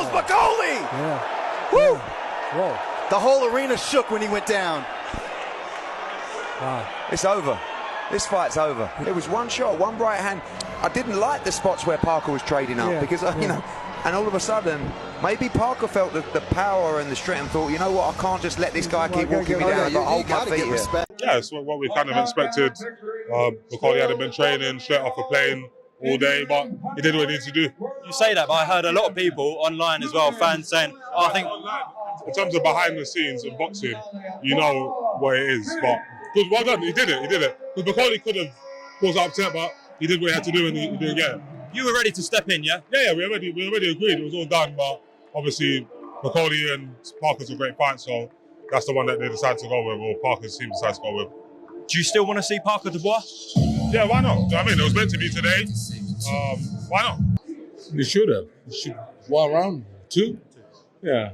Bakole! Yeah. Woo! Whoa. The whole arena shook when he went down. Wow. It's over. This fight's over. It was one shot, one right hand. I didn't like the spots where Parker was trading up because, you know, and all of a sudden, maybe Parker felt the power and the strength and thought, you know what, I can't just let this guy keep walking me down. I've got to hold my feet here. Yeah, it's what we kind of expected. Bakole hadn't been training straight off the plane all day, but he did what he needed to do. You say that, but I heard a lot of people online as well, fans saying, oh, I think... In terms of behind the scenes in boxing, you know what it is, but good, well done, he did it. Because Bakole could have caused upset, but he did what he had to do and he didn't get it. You were ready to step in, yeah? Yeah, we already agreed, it was all done, but obviously Bakole and Parker's a great fight, so that's the one that they decided to go with, or Parker's team decided to go with. Do you still want to see Parker Dubois? Yeah, why not? Do you know what I mean? It was meant to be today. Why not? They should have. One round, two? Yeah.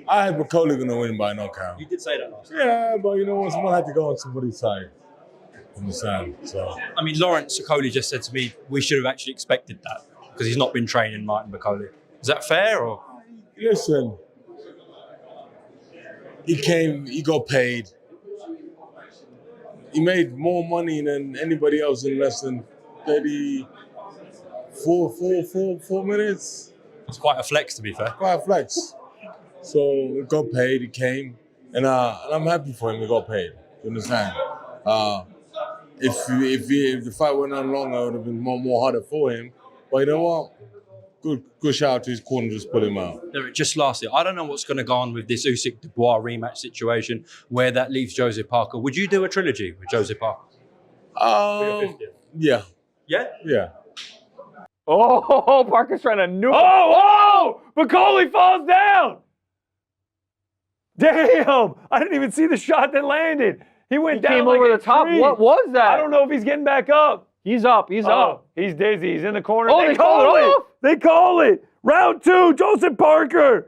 I had Bakole going to win by knockout. You did say that last time. Yeah, but you know what? Someone had to go on somebody's side. Understand? So. I mean, Lawrence Okoli just said to me, we should have actually expected that because he's not been training Martin Bakole. Is that fair or? Listen, he came, he got paid. He made more money than anybody else in less than 4 minutes. It's quite a flex, to be fair. Quite a flex. So he got paid, he came, and I'm happy for him, he got paid. You understand? If the fight went on longer, it would have been more harder for him. But you know what? Good shout out to his corner, just put him out. Just lastly, I don't know what's going to go on with this Usyk-Dubois rematch situation, where that leaves Joseph Parker. Would you do a trilogy with Joseph Parker? Yeah. Yeah? Yeah. Oh, Parker's trying to nuke. Oh! Bakole falls down! Damn! I didn't even see the shot that landed. He went down came like over a the top. tree. What was that? I don't know if he's getting back up. He's up. He's up. He's dizzy. He's in the corner. Oh, they call it off? They call it. Round 2, Joseph Parker.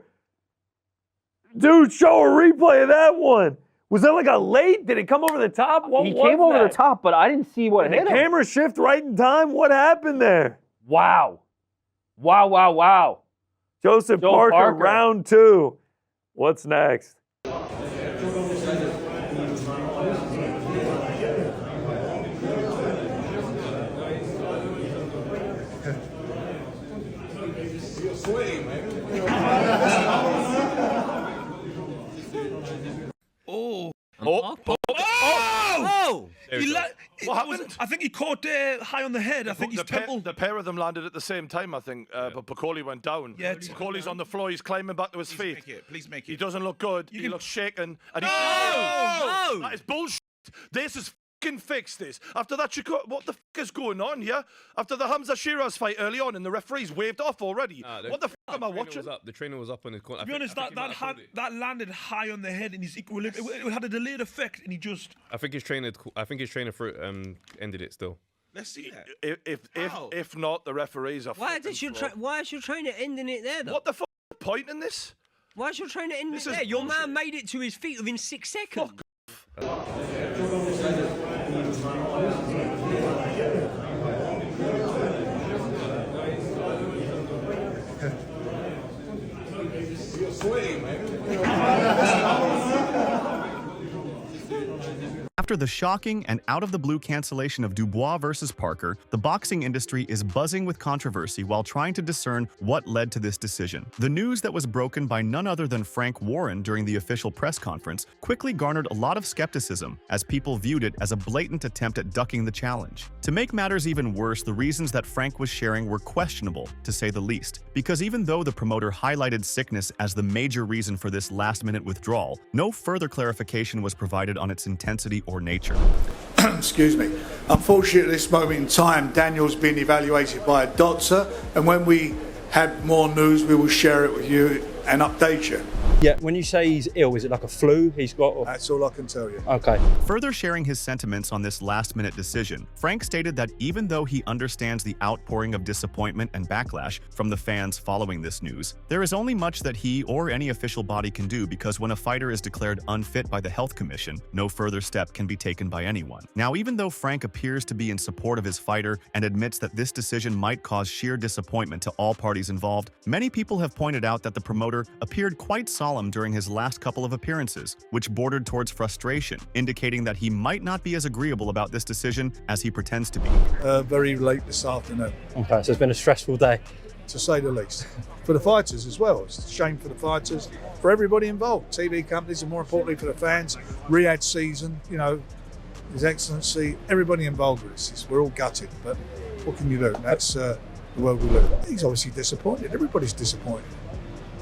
Dude, show a replay of that one. Was that like a late? Did it come over the top? He came over the top, but I didn't see what hit him. Did the camera shift right in time? What happened there? Wow. Wow. Joseph Parker, round 2. What's next? What happened? I think he caught high on the head. I think he's temple. The pair of them landed at the same time, I think, but Bakole went down. Yeah, Bakole's on the floor. He's climbing back to his feet. Please make it. He doesn't look good. He looks shaken. And that is bullshit. This is fucking fix this. After that, what the fuck is going on here? After the Hamza Shiraz fight early on, and the referees waved off already. What the fuck am I watching? The trainer was up on his corner. To be honest, that landed high on the head, and his equilibrium. It had a delayed effect, and he just. I think his trainer ended it still. Let's see that. If not, the referees are. Why is your trainer ending it there, though? What the fuck is the point in this? Why is your trainer ending it there? Your man made it to his feet within 6 seconds. After the shocking and out-of-the-blue cancellation of Dubois versus Parker, the boxing industry is buzzing with controversy while trying to discern what led to this decision. The news that was broken by none other than Frank Warren during the official press conference quickly garnered a lot of skepticism, as people viewed it as a blatant attempt at ducking the challenge. To make matters even worse, the reasons that Frank was sharing were questionable, to say the least, because even though the promoter highlighted sickness as the major reason for this last-minute withdrawal, no further clarification was provided on its intensity or nature. Excuse me. Unfortunately, at this moment in time, Daniel's been evaluated by a doctor, and when we have more news, we will share it with you and update you. Yeah, when you say he's ill, is it like a flu he's got? Or... That's all I can tell you. Okay. Further sharing his sentiments on this last-minute decision, Frank stated that even though he understands the outpouring of disappointment and backlash from the fans following this news, there is only much that he or any official body can do because when a fighter is declared unfit by the Health Commission, no further step can be taken by anyone. Now, even though Frank appears to be in support of his fighter and admits that this decision might cause sheer disappointment to all parties involved, many people have pointed out that the promoter appeared quite solemn during his last couple of appearances, which bordered towards frustration, indicating that he might not be as agreeable about this decision as he pretends to be. Very late this afternoon. Okay, so it's been a stressful day. To say the least. For the fighters as well. It's a shame for the fighters, for everybody involved. TV companies, and more importantly for the fans. Riyadh season, you know, His Excellency, everybody involved with this. We're all gutted, but what can you do? That's the world we live in. He's obviously disappointed. Everybody's disappointed.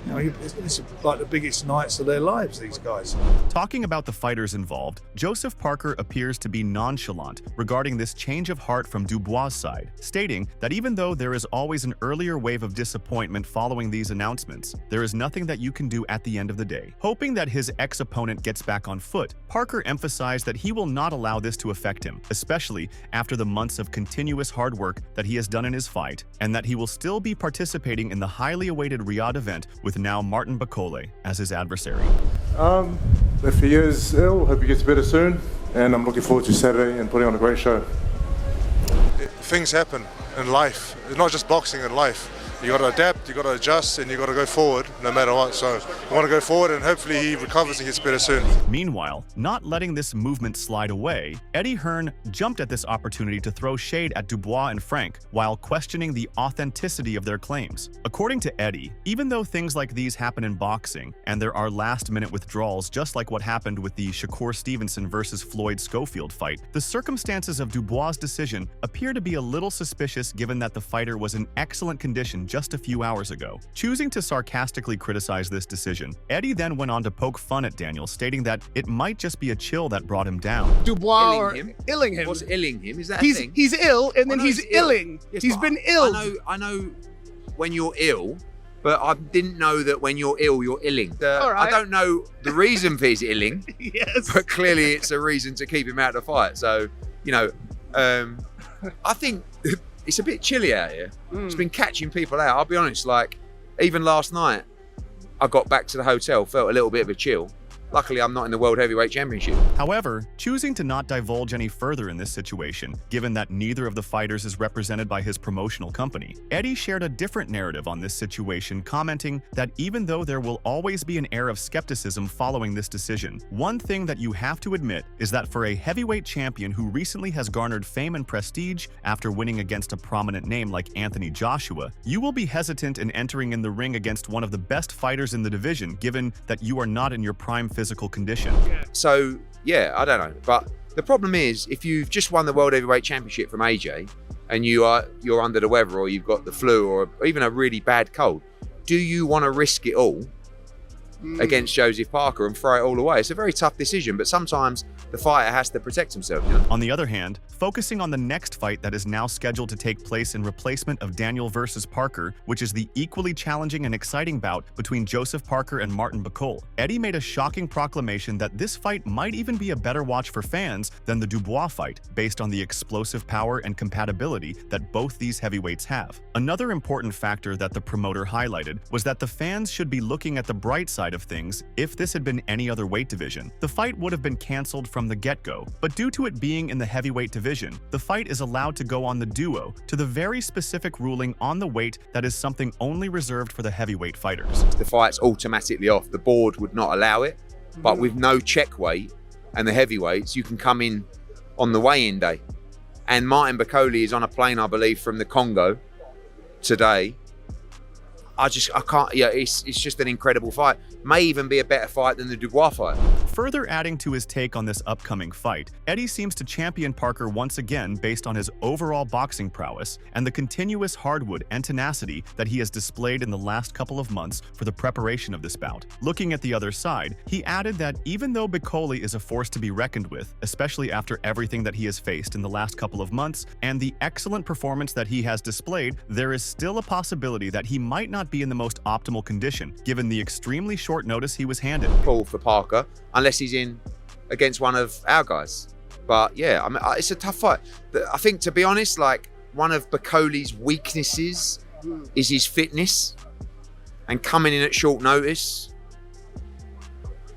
You know, it's like the biggest nights of their lives, these guys. Talking about the fighters involved, Joseph Parker appears to be nonchalant regarding this change of heart from Dubois' side, stating that even though there is always an earlier wave of disappointment following these announcements, there is nothing that you can do at the end of the day. Hoping that his ex-opponent gets back on foot, Parker emphasized that he will not allow this to affect him, especially after the months of continuous hard work that he has done in his fight, and that he will still be participating in the highly awaited Riyadh event with now Martin Bakole as his adversary. If he is ill, hope he gets better soon, and I'm looking forward to Saturday and putting on a great show. Things happen in life. It's not just boxing, in life. You got to adapt, you got to adjust, and you got to go forward no matter what. So I want to go forward, and hopefully he recovers and gets better soon. Meanwhile, not letting this movement slide away, Eddie Hearn jumped at this opportunity to throw shade at Dubois and Frank while questioning the authenticity of their claims. According to Eddie, even though things like these happen in boxing and there are last-minute withdrawals just like what happened with the Shakur Stevenson versus Floyd Schofield fight, the circumstances of Dubois' decision appear to be a little suspicious given that the fighter was in excellent condition just a few hours ago. Choosing to sarcastically criticize this decision, Eddie then went on to poke fun at Daniel, stating that it might just be a chill that brought him down. Dubois illing him. What's illing him? Is that he's, a thing? He's ill, and then he's illing. Yes, he's been ill. I know when you're ill, but I didn't know that when you're ill, you're illing. All right. I don't know the reason for his illing, yes, but clearly it's a reason to keep him out of the fight. So, you know, I think it's a bit chilly out here. It's been catching people out. I'll be honest, like, even last night, I got back to the hotel, felt a little bit of a chill. Luckily, I'm not in the World Heavyweight Championship. However, choosing to not divulge any further in this situation, given that neither of the fighters is represented by his promotional company, Eddie shared a different narrative on this situation, commenting that even though there will always be an air of skepticism following this decision, one thing that you have to admit is that for a heavyweight champion who recently has garnered fame and prestige after winning against a prominent name like Anthony Joshua, you will be hesitant in entering in the ring against one of the best fighters in the division, given that you are not in your prime physical condition. So, yeah, I don't know. But the problem is, if you've just won the World Heavyweight Championship from AJ and you're under the weather, or you've got the flu, or even a really bad cold, do you want to risk it all against Joseph Parker and throw it all away? It's a very tough decision, but sometimes the fighter has to protect himself, you know? On the other hand, focusing on the next fight that is now scheduled to take place in replacement of Daniel versus Parker, which is the equally challenging and exciting bout between Joseph Parker and Martin Bakole, Eddie made a shocking proclamation that this fight might even be a better watch for fans than the Dubois fight, based on the explosive power and compatibility that both these heavyweights have. Another important factor that the promoter highlighted was that the fans should be looking at the bright side of things. If this had been any other weight division, the fight would have been cancelled from the get-go, but due to it being in the heavyweight division, the fight is allowed to go on the duo to the very specific ruling on the weight that is something only reserved for the heavyweight fighters. The fight's automatically off. The board would not allow it, but with no check weight and the heavyweights, you can come in on the weigh-in day. And Martin Bakole is on a plane, I believe, from the Congo today. I can't, yeah, it's just an incredible fight. May even be a better fight than the Dubois fight. Further adding to his take on this upcoming fight, Eddie seems to champion Parker once again based on his overall boxing prowess and the continuous hardwood and tenacity that he has displayed in the last couple of months for the preparation of this bout. Looking at the other side, he added that even though Bakole is a force to be reckoned with, especially after everything that he has faced in the last couple of months and the excellent performance that he has displayed, there is still a possibility that he might not be in the most optimal condition, given the extremely short notice he was handed. Pull for Parker, unless he's in against one of our guys. But yeah, I mean, it's a tough fight. I think, to be honest, like, one of Bakole's weaknesses is his fitness and coming in at short notice.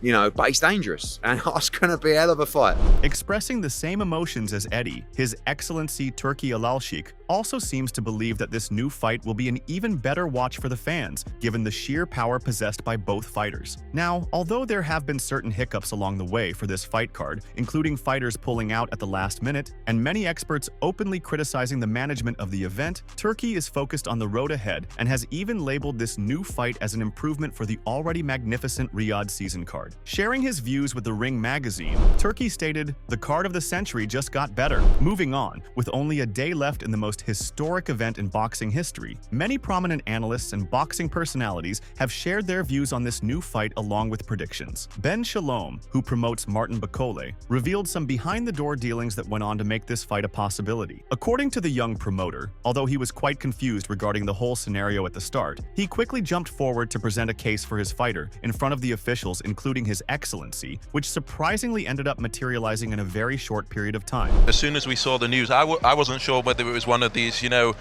You know, but he's dangerous, and it's going to be a hell of a fight. Expressing the same emotions as Eddie, His Excellency Turki Alalshik also seems to believe that this new fight will be an even better watch for the fans, given the sheer power possessed by both fighters. Now, although there have been certain hiccups along the way for this fight card, including fighters pulling out at the last minute, and many experts openly criticizing the management of the event, Turki is focused on the road ahead and has even labeled this new fight as an improvement for the already magnificent Riyadh season card. Sharing his views with the Ring magazine, Turki stated, "The card of the century just got better." Moving on, with only a day left in the most historic event in boxing history, many prominent analysts and boxing personalities have shared their views on this new fight along with predictions. Ben Shalom, who promotes Martin Bakole, revealed some behind-the-door dealings that went on to make this fight a possibility. According to the young promoter, although he was quite confused regarding the whole scenario at the start, he quickly jumped forward to present a case for his fighter in front of the officials, including His Excellency, which surprisingly ended up materializing in a very short period of time. As soon as we saw the news, I wasn't sure whether it was one of these, you know,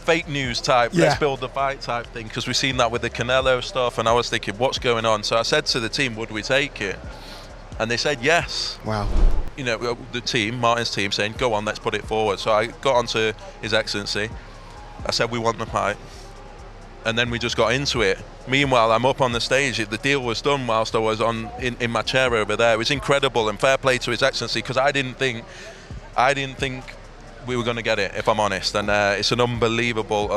fake news type, let's build the fight type thing, because we've seen that with the Canelo stuff, and I was thinking, what's going on? So I said to the team, would we take it? And they said yes. Wow. You know, the team, Martin's team, saying, go on, let's put it forward. So I got onto His Excellency. I said, we want the fight. And then we just got into it. Meanwhile, I'm up on the stage. The deal was done whilst I was in my chair over there. It was incredible, and fair play to His Excellency, because I didn't think we were going to get it, if I'm honest. And it's an unbelievable,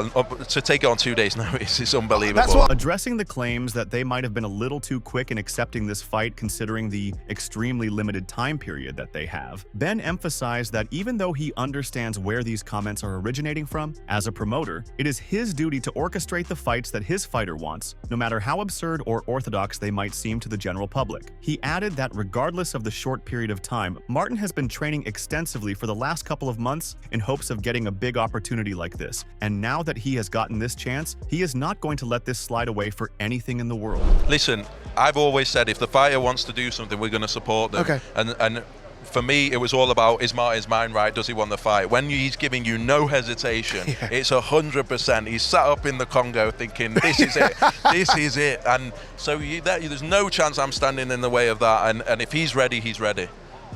to take it on 2 days' notice, it's unbelievable. Addressing the claims that they might have been a little too quick in accepting this fight considering the extremely limited time period that they have, Ben emphasized that even though he understands where these comments are originating from, as a promoter, it is his duty to orchestrate the fights that his fighter wants, no matter how absurd or orthodox they might seem to the general public. He added that regardless of the short period of time, Martin has been training extensively for the last couple of months in hopes of getting a big opportunity like this, and now that he has gotten this chance, he is not going to let this slide away for anything in the world. Listen, I've always said if the fighter wants to do something, we're going to support them. Okay. And for me, it was all about, is Martin's mind right? Does he want the fight? When he's giving you no hesitation, it's 100%. He's sat up in the Congo thinking, this is it, this is it. And so there's no chance I'm standing in the way of that. And if he's ready, he's ready.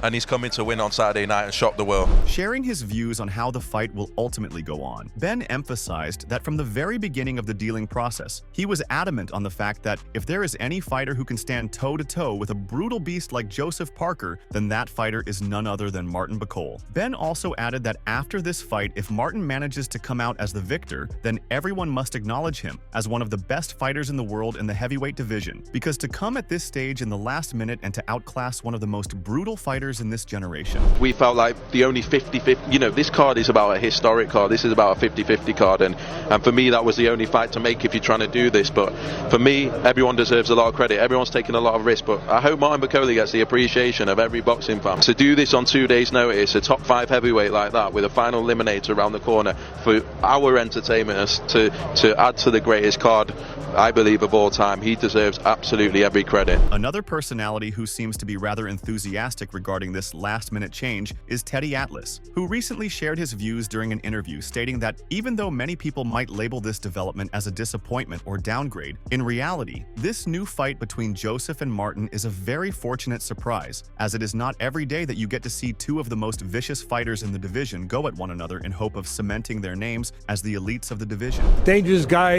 And he's coming to win on Saturday night and shock the world. Sharing his views on how the fight will ultimately go on, Ben emphasized that from the very beginning of the dealing process, he was adamant on the fact that if there is any fighter who can stand toe-to-toe with a brutal beast like Joseph Parker, then that fighter is none other than Martin Bakole. Ben also added that after this fight, if Martin manages to come out as the victor, then everyone must acknowledge him as one of the best fighters in the world in the heavyweight division, because to come at this stage in the last minute and to outclass one of the most brutal fighters in this generation. We felt like the only 50-50, you know, this card is about a historic card. This is about a 50-50 card, and for me that was the only fight to make if you're trying to do this. But for me, everyone deserves a lot of credit. Everyone's taking a lot of risk, but I hope Martin Bakole gets the appreciation of every boxing fan. To do this on 2 days' notice, a top 5 heavyweight like that, with a final eliminator around the corner for our entertainment, to add to the greatest card, I believe, of all time, he deserves absolutely every credit. Another personality who seems to be rather enthusiastic regarding this last-minute change is Teddy Atlas, who recently shared his views during an interview, stating that even though many people might label this development as a disappointment or downgrade, in reality, this new fight between Joseph and Martin is a very fortunate surprise, as it is not every day that you get to see two of the most vicious fighters in the division go at one another in hope of cementing their names as the elites of the division. Dangerous guy.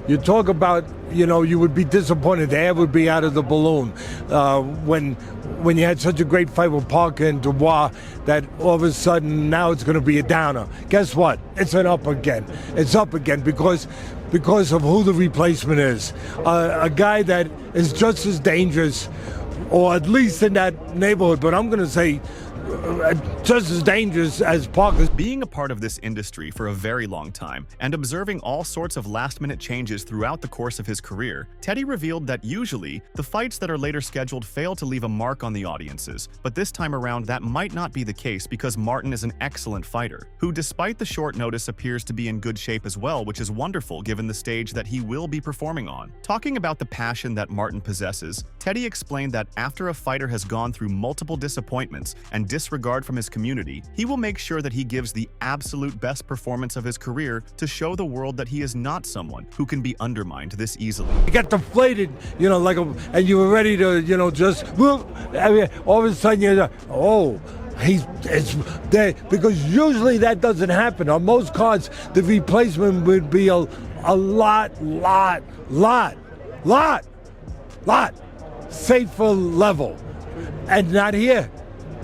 You talk about, you know, you would be disappointed. The air would be out of the balloon when you had such a great fight with Parker and Dubois, that all of a sudden now it's going to be a downer. Guess what? It's an up again. It's up again because of who the replacement is. A guy that is just as dangerous, or at least in that neighborhood. But I'm going to say just as dangerous as Parker. Being a part of this industry for a very long time and observing all sorts of last-minute changes throughout the course of his career, Teddy revealed that usually the fights that are later scheduled fail to leave a mark on the audiences. But this time around, that might not be the case because Martin is an excellent fighter, who despite the short notice appears to be in good shape as well, which is wonderful given the stage that he will be performing on. Talking about the passion that Martin possesses, Teddy explained that after a fighter has gone through multiple disappointments and disregard from his community, he will make sure that he gives the absolute best performance of his career to show the world that he is not someone who can be undermined this easily. You got deflated, you know, and you were ready to, you know, just, I mean, all of a sudden you're, oh, it's there, because usually that doesn't happen. On most cards, the replacement would be a lot safer level, and not here.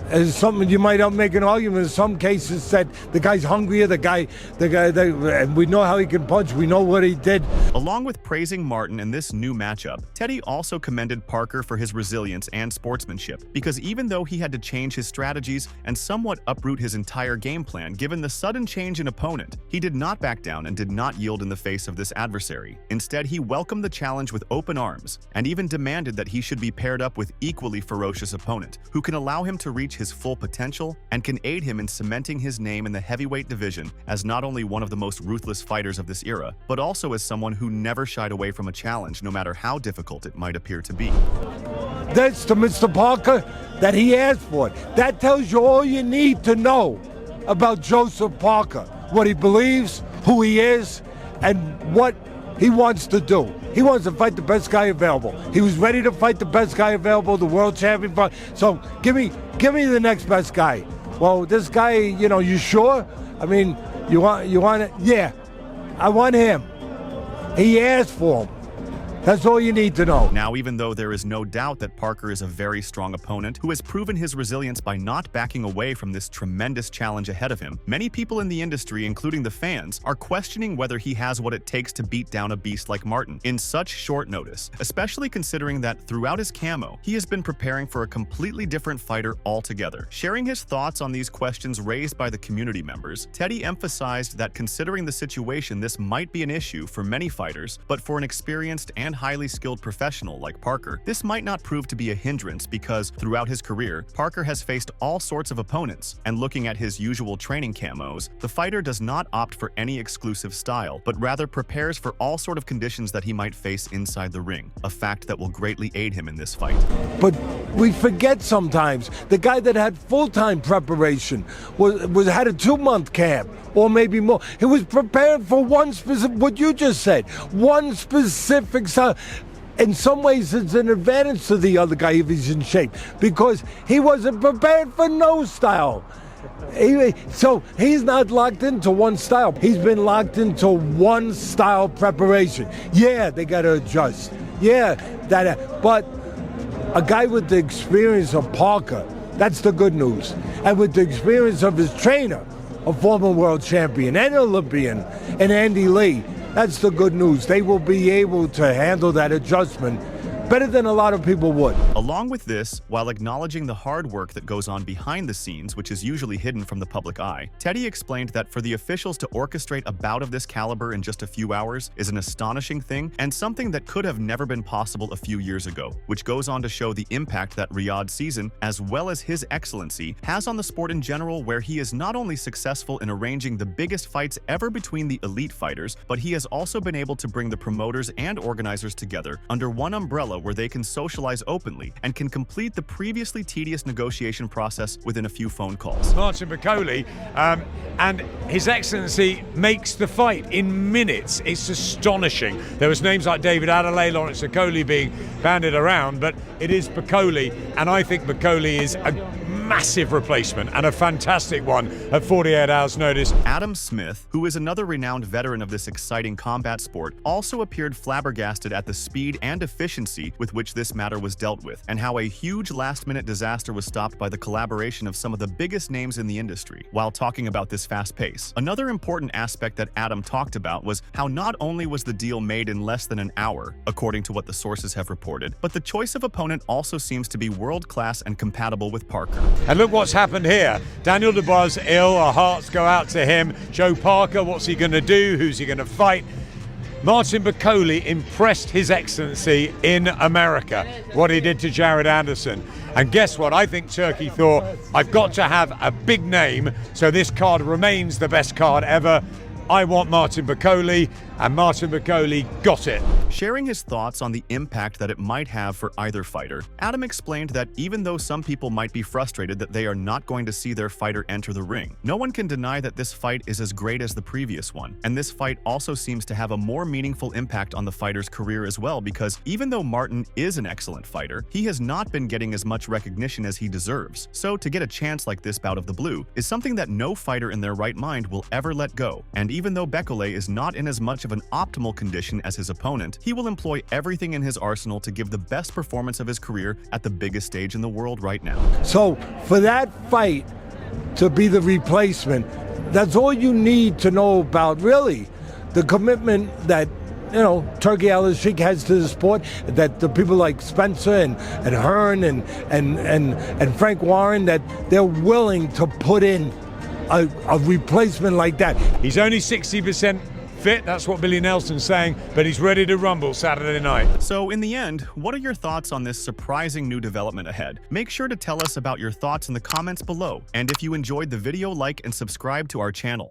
As something you might make an argument in some cases that the guy's hungrier, and we know how he can punch, we know what he did. Along with praising Martin in this new matchup, Teddy also commended Parker for his resilience and sportsmanship, because even though he had to change his strategies and somewhat uproot his entire game plan given the sudden change in opponent, he did not back down and did not yield in the face of this adversary. Instead, he welcomed the challenge with open arms and even demanded that he should be paired up with equally ferocious opponent, who can allow him to reach his full potential and can aid him in cementing his name in the heavyweight division as not only one of the most ruthless fighters of this era, but also as someone who never shied away from a challenge no matter how difficult it might appear to be. That's to Mr. Parker that he asked for it. That tells you all you need to know about Joseph Parker, what he believes, who he is, and what he wants to do. He wants to fight the best guy available. He was ready to fight the best guy available, the world champion. So give me the next best guy. Well, this guy, you know, you sure? I mean, you want it? Yeah, I want him. He asked for him. That's all you need to know. Now, even though there is no doubt that Parker is a very strong opponent who has proven his resilience by not backing away from this tremendous challenge ahead of him, many people in the industry, including the fans, are questioning whether he has what it takes to beat down a beast like Martin in such short notice, especially considering that throughout his camo, he has been preparing for a completely different fighter altogether. Sharing his thoughts on these questions raised by the community members, Teddy emphasized that considering the situation, this might be an issue for many fighters, but for an experienced and highly skilled professional like Parker, this might not prove to be a hindrance because throughout his career, Parker has faced all sorts of opponents, and looking at his usual training camos, the fighter does not opt for any exclusive style, but rather prepares for all sort of conditions that he might face inside the ring, a fact that will greatly aid him in this fight. But we forget sometimes, the guy that had full-time preparation had a 2-month camp, or maybe more. He was prepared for one specific, what you just said, one specific style. In some ways, it's an advantage to the other guy if he's in shape, because he wasn't prepared for no style. So he's not locked into one style. He's been locked into one style preparation. Yeah, they got to adjust. Yeah, but a guy with the experience of Parker, that's the good news. And with the experience of his trainer, a former world champion and Olympian, and Andy Lee, that's the good news. They will be able to handle that adjustment better than a lot of people would. Along with this, while acknowledging the hard work that goes on behind the scenes, which is usually hidden from the public eye, Teddy explained that for the officials to orchestrate a bout of this caliber in just a few hours is an astonishing thing and something that could have never been possible a few years ago, which goes on to show the impact that Riyadh season, as well as his excellency, has on the sport in general, where he is not only successful in arranging the biggest fights ever between the elite fighters, but he has also been able to bring the promoters and organizers together under one umbrella where they can socialize openly and can complete the previously tedious negotiation process within a few phone calls. Martin Bakole, and His Excellency makes the fight in minutes. It's astonishing. There was names like David Adelaide, Lawrence Okoli being banded around, but it is Bakole, and I think Bakole is a massive replacement and a fantastic one at 48 hours notice. Adam Smith, who is another renowned veteran of this exciting combat sport, also appeared flabbergasted at the speed and efficiency with which this matter was dealt with, and how a huge last-minute disaster was stopped by the collaboration of some of the biggest names in the industry. While talking about this fast pace, another important aspect that Adam talked about was how not only was the deal made in less than an hour, according to what the sources have reported, but the choice of opponent also seems to be world-class and compatible with Parker. And look what's happened here. Daniel Dubois ill, our hearts go out to him. Joe Parker, what's he going to do? Who's he going to fight? Martin Bakole impressed His Excellency in America, what he did to Jared Anderson. And guess what? I think Turkey thought, I've got to have a big name, so this card remains the best card ever. I want Martin Bakole, and Martin Bakole got it. Sharing his thoughts on the impact that it might have for either fighter, Adam explained that even though some people might be frustrated that they are not going to see their fighter enter the ring, no one can deny that this fight is as great as the previous one, and this fight also seems to have a more meaningful impact on the fighter's career as well, because even though Martin is an excellent fighter, he has not been getting as much recognition as he deserves. So to get a chance like this bout of the blue is something that no fighter in their right mind will ever let go, and even though Bakole is not in as much of an optimal condition as his opponent, he will employ everything in his arsenal to give the best performance of his career at the biggest stage in the world right now. So for that fight to be the replacement, that's all you need to know about, really. The commitment that, you know, Turkey Al-Sheikh has to the sport, that the people like Spencer and Hearn and Frank Warren, that they're willing to put in a replacement like that. He's only 60% fit, that's what Billy Nelson's saying, but he's ready to rumble Saturday night. So in the end, what are your thoughts on this surprising new development ahead? Make sure to tell us about your thoughts in the comments below, and if you enjoyed the video, like and subscribe to our channel.